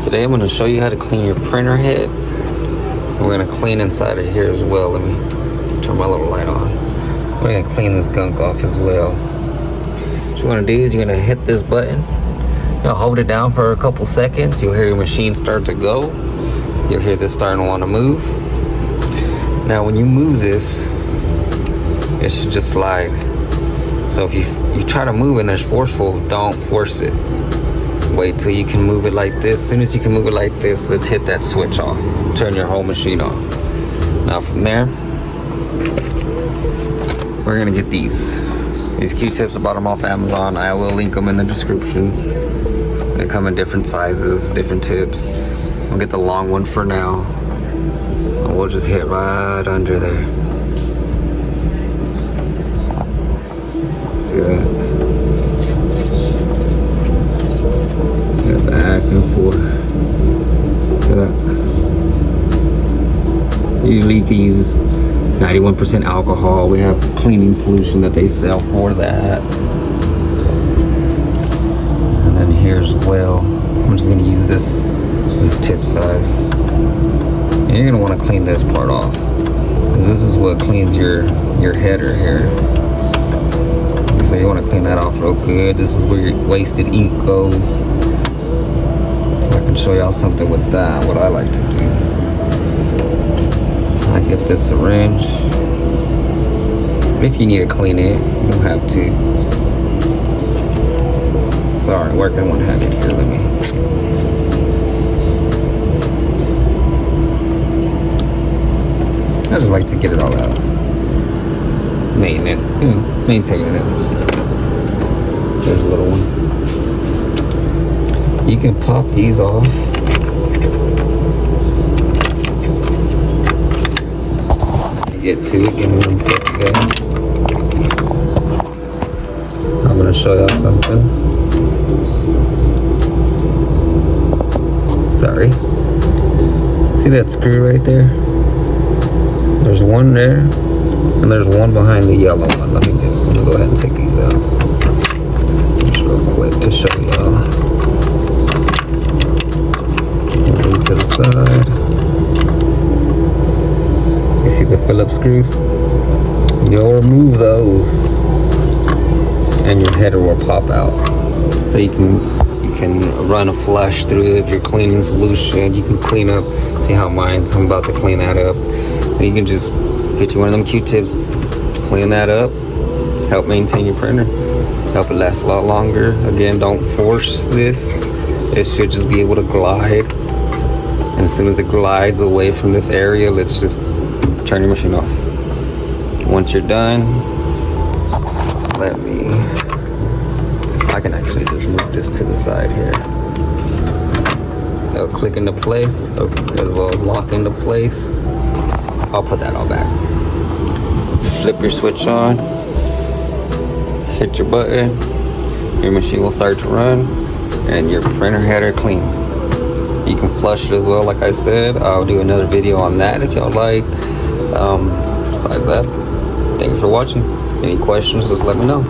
Today I'm going to show you how to clean your printer head. We're going to clean inside of here as well. Let me turn my little light on. We're going to clean this gunk off as well. What you want to do is you're going to hit this button. You'll hold it down for a couple seconds. You'll hear your machine start to go. You'll hear this starting to want to move. Now when you move this, it should just slide. So if you try to move and there's forceful, don't force it. Wait till you can move it like this. As soon as you can move it like this, let's hit that switch off. Turn your whole machine off. Now from there, we're gonna get these Q-tips. I bought them off Amazon. I will link them in the description. They come in different sizes, different tips. I'll get the long one for now. And we'll just hit right under there. See that? Back and forth. Usually you can use 91% alcohol. We have a cleaning solution that they sell for that. And then here as well, I'm just going to use this tip size. And you're going to want to clean this part off, because this is what cleans your header here. So you want to clean that off real good. This is where your wasted ink goes. I can show y'all something with that, what I like to do. I get this syringe. If you need to clean it, you don't have to. Sorry, working one-handed here, let me. I just like to get it all out. Maintenance, maintaining it. There's a little one. You can pop these off. Get to it, give me 1 second, guys. I'm gonna show y'all something. Sorry. See that screw right there? There's one there, and there's one behind the yellow one. Let me go ahead and take these out. Just real quick to show y'all. To the side. You see the Phillips screws? You'll remove those and your header will pop out. So you can run a flush through it of your cleaning solution. You can clean up. See how I'm about to clean that up. And you can just get you one of them Q-tips, clean that up, help maintain your printer, help it last a lot longer. Again, don't force this. It should just be able to glide. And as soon as it glides away from this area, let's just turn your machine off. Once you're done, I can actually just move this to the side here. It'll click into place, as well as lock into place. I'll put that all back. Flip your switch on, hit your button, your machine will start to run, and your printer header clean. You can flush it as well, like I said. I'll do another video on that if y'all like. Besides that, thank you for watching. Any questions, just let me know.